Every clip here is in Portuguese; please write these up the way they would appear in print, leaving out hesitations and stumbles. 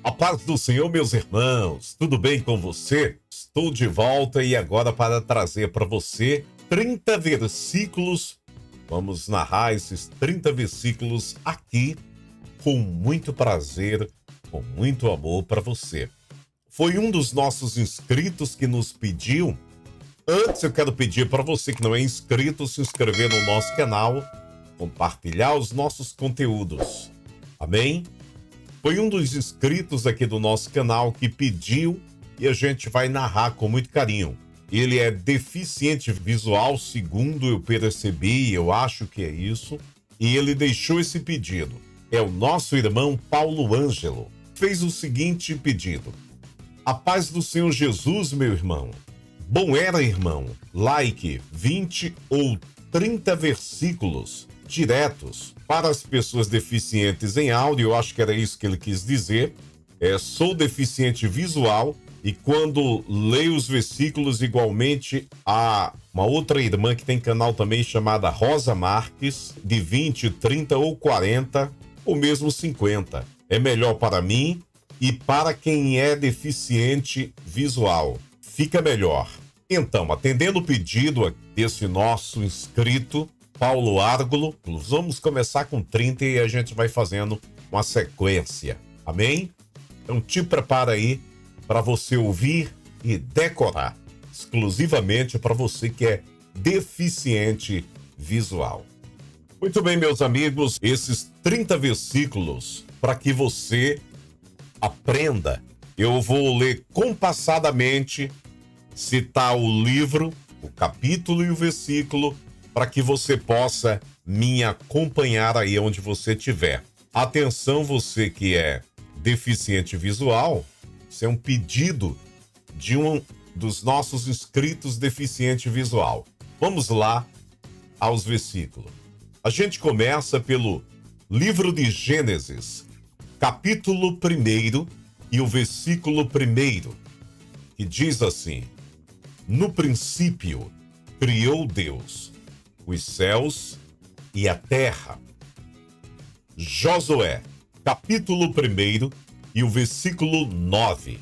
A paz do Senhor, meus irmãos, tudo bem com você? Estou de volta e agora para trazer para você 30 versículos. Vamos narrar esses 30 versículos aqui com muito prazer, com muito amor para você. Foi um dos nossos inscritos que nos pediu. Antes eu quero pedir para você que não é inscrito, se inscrever no nosso canal, compartilhar os nossos conteúdos. Amém? Foi um dos inscritos aqui do nosso canal que pediu e a gente vai narrar com muito carinho. Ele é deficiente visual, segundo eu percebi, eu acho que é isso, e ele deixou esse pedido. É o nosso irmão Paulo Ângelo. Fez o seguinte pedido: a paz do Senhor Jesus, meu irmão. Bom era, irmão, like 20 ou 30 versículos diretos para as pessoas deficientes em áudio. Eu acho que era isso que ele quis dizer. Sou deficiente visual e quando leio os versículos, igualmente, há uma outra irmã que tem canal também chamada Rosa Marques, de 20, 30 ou 40, ou mesmo 50. É melhor para mim e para quem é deficiente visual. Fica melhor. Então, atendendo o pedido desse nosso inscrito, Paulo Árgulo, vamos começar com 30 e a gente vai fazendo uma sequência. Amém? Então te prepara aí para você ouvir e decorar, exclusivamente para você que é deficiente visual. Muito bem, meus amigos, esses 30 versículos para que você aprenda. Eu vou ler compassadamente, citar o livro, o capítulo e o versículo, para que você possa me acompanhar aí onde você estiver. Atenção, você que é deficiente visual, isso é um pedido de um dos nossos inscritos deficiente visual. Vamos lá aos versículos. A gente começa pelo livro de Gênesis, capítulo 1 e o versículo 1, que diz assim: no princípio criou Deus os céus e a terra. Josué, capítulo 1 e o versículo 9.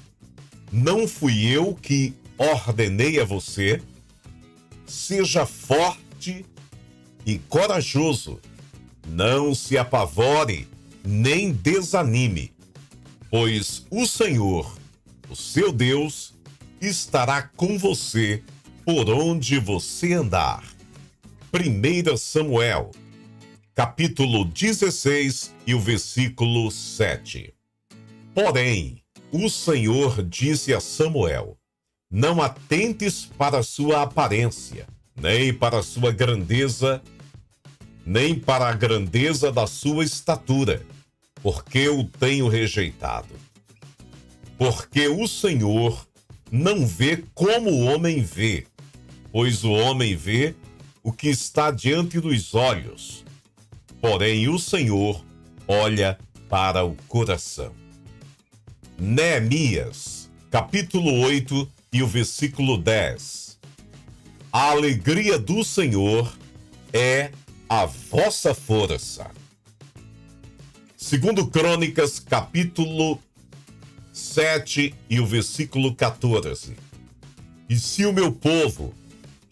Não fui eu que ordenei a você? Seja forte e corajoso. Não se apavore, nem desanime, pois o Senhor, o seu Deus, estará com você por onde você andar. 1 Samuel, capítulo 16 e o versículo 7. Porém, o Senhor disse a Samuel: não atentes para a sua aparência, nem para a sua grandeza, nem para a grandeza da sua estatura, porque o tenho rejeitado. Porque o Senhor não vê como o homem vê, pois o homem vê o que está diante dos olhos, porém o Senhor olha para o coração. Neemias, capítulo 8 e o versículo 10. A alegria do Senhor é a vossa força. 2 Crônicas, capítulo 7 e o versículo 14. E se o meu povo,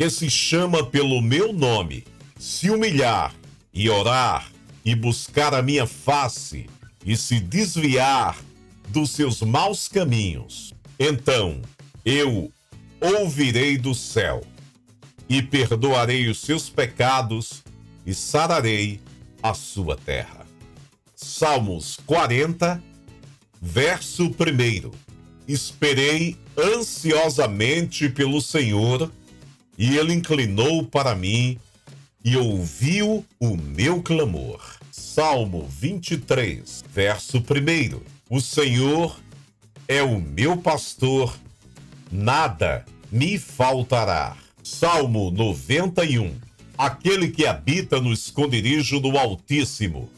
que se chama pelo meu nome, se humilhar e orar e buscar a minha face e se desviar dos seus maus caminhos, então eu ouvirei do céu e perdoarei os seus pecados e sararei a sua terra. Salmos 40, verso 1. Esperei ansiosamente pelo Senhor, e ele inclinou para mim e ouviu o meu clamor. Salmo 23, verso 1. O Senhor é o meu pastor, nada me faltará. Salmo 91. Aquele que habita no esconderijo do Altíssimo,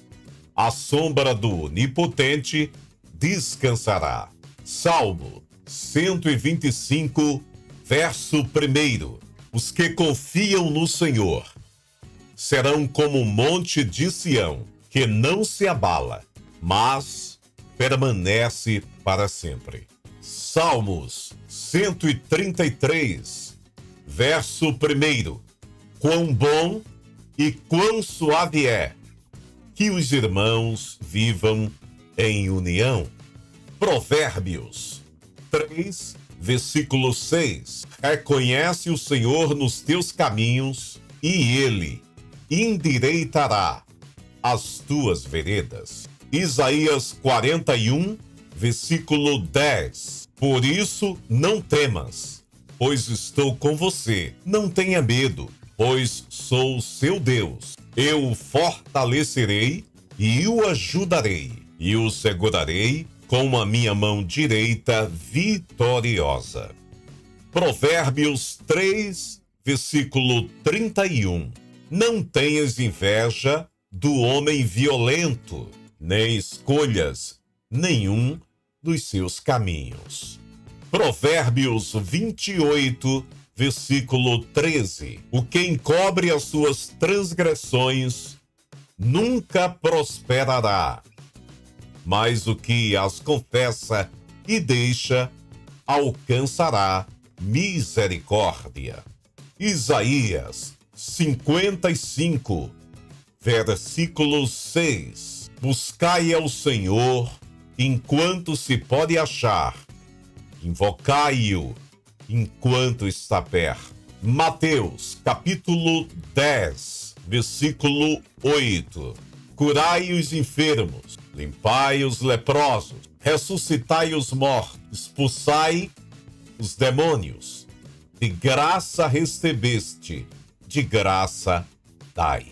à sombra do Onipotente, descansará. Salmo 125, verso 1. Os que confiam no Senhor serão como o monte de Sião, que não se abala, mas permanece para sempre. Salmos 133, verso 1. Quão bom e quão suave é que os irmãos vivam em união. Provérbios 3, versículo 6. Reconhece o Senhor nos teus caminhos e Ele endireitará as tuas veredas. Isaías 41, versículo 10. Por isso não temas, pois estou com você. Não tenha medo, pois sou seu Deus. Eu o fortalecerei e o ajudarei, e o segurarei com a minha mão direita vitoriosa. Provérbios 3, versículo 31. Não tenhas inveja do homem violento, nem escolhas nenhum dos seus caminhos. Provérbios 28, versículo 13. O que encobre as suas transgressões nunca prosperará, mas o que as confessa e deixa alcançará misericórdia. Isaías 55, versículo 6. Buscai ao Senhor enquanto se pode achar, invocai-o enquanto está perto. Mateus, capítulo 10, versículo 8. Curai os enfermos, limpai os leprosos, ressuscitai os mortos, expulsai os demônios. De graça recebeste, de graça dai.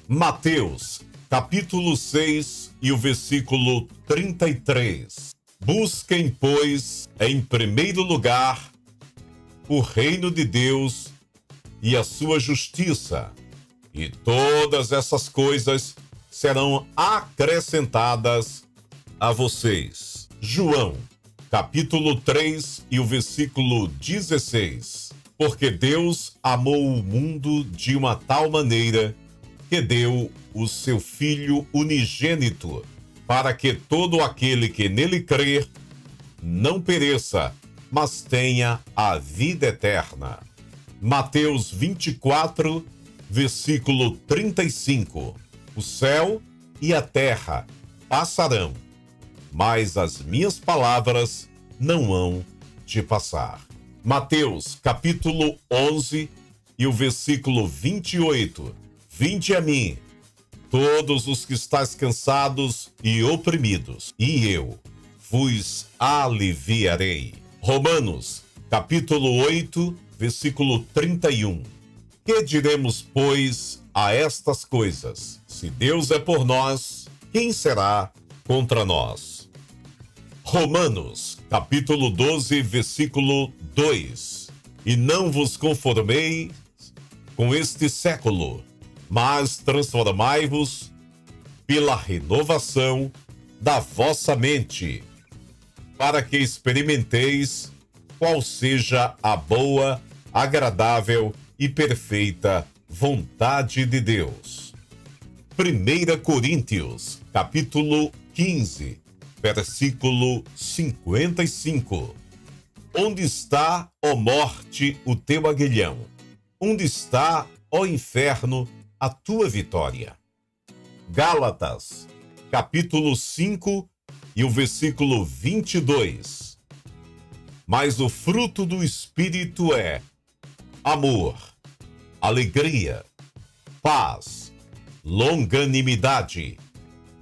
Mateus, capítulo 6 e o versículo 33. Busquem, pois, em primeiro lugar o reino de Deus e a sua justiça, e todas essas coisas serão acrescentadas a vocês. João, capítulo 3 e o versículo 16. Porque Deus amou o mundo de uma tal maneira que deu o seu Filho unigênito, para que todo aquele que nele crer não pereça, mas tenha a vida eterna. Mateus 24, versículo 35. O céu e a terra passarão, mas as minhas palavras não hão de passar. Mateus, capítulo 11 e o versículo 28. Vinde a mim, todos os que estáis cansados e oprimidos, e eu vos aliviarei. Romanos, capítulo 8, versículo 31. Que diremos, pois, a estas coisas? Se Deus é por nós, quem será contra nós? Romanos, capítulo 12, versículo 2. E não vos conformeis com este século, mas transformai-vos pela renovação da vossa mente, para que experimenteis qual seja a boa, agradável e perfeita vontade de Deus. 1 Coríntios, capítulo 15, versículo 55. Onde está, ó morte, o teu aguilhão? Onde está, ó inferno, a tua vitória? Gálatas, capítulo 5 e o versículo 22. Mas o fruto do Espírito é amor, alegria, paz, longanimidade,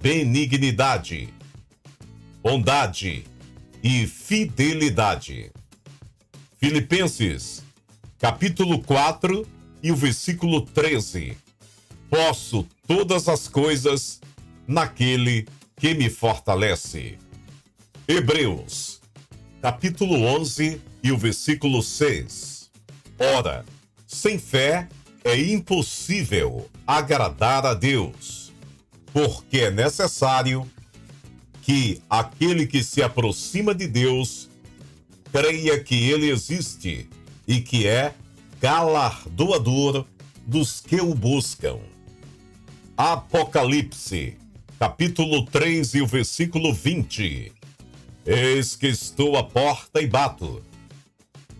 benignidade, bondade e fidelidade. Filipenses, capítulo 4 e o versículo 13. Posso todas as coisas naquele que me fortalece. Hebreus, capítulo 11 e o versículo 6. Ora, sem fé é impossível agradar a Deus, porque é necessário que aquele que se aproxima de Deus creia que ele existe e que é galardoador dos que o buscam. Apocalipse, capítulo 3 e o versículo 20. Eis que estou à porta e bato.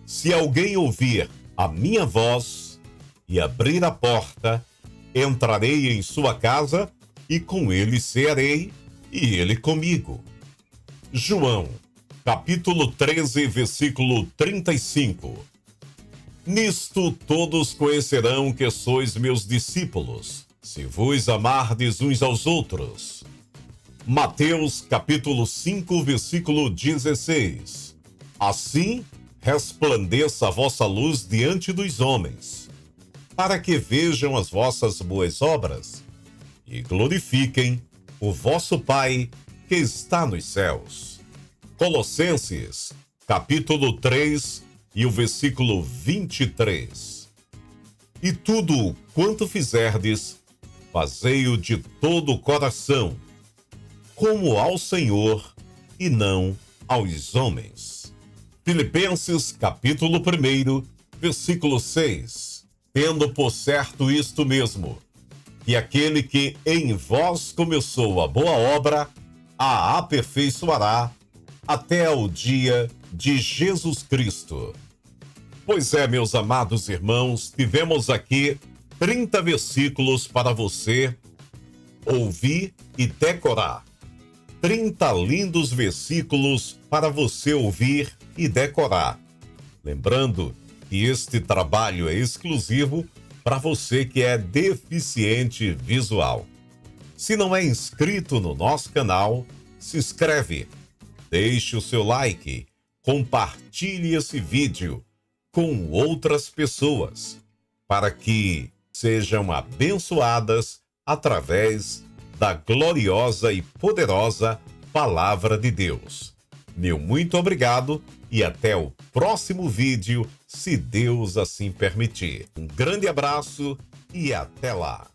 Se alguém ouvir a minha voz e abrir a porta, entrarei em sua casa e com ele cearei e ele comigo. João, capítulo 13, versículo 35. Nisto todos conhecerão que sois meus discípulos, se vos amardes uns aos outros. Mateus, capítulo 5, versículo 16. Assim resplandeça a vossa luz diante dos homens, para que vejam as vossas boas obras e glorifiquem o vosso Pai que está nos céus. Colossenses, capítulo 3, e o versículo 23. E tudo quanto fizerdes, fazei-o de todo o coração, como ao Senhor e não aos homens. Filipenses, capítulo 1, versículo 6. Tendo por certo isto mesmo, que aquele que em vós começou a boa obra, a aperfeiçoará até ao dia de Jesus Cristo. Pois é, meus amados irmãos, tivemos aqui 30 versículos para você ouvir e decorar. 30 lindos versículos para você ouvir e decorar. Lembrando que este trabalho é exclusivo para você que é deficiente visual. Se não é inscrito no nosso canal, se inscreve, deixe o seu like, compartilhe esse vídeo com outras pessoas, para que sejam abençoadas através da gloriosa e poderosa Palavra de Deus. Meu muito obrigado e até o próximo vídeo, se Deus assim permitir. Um grande abraço e até lá!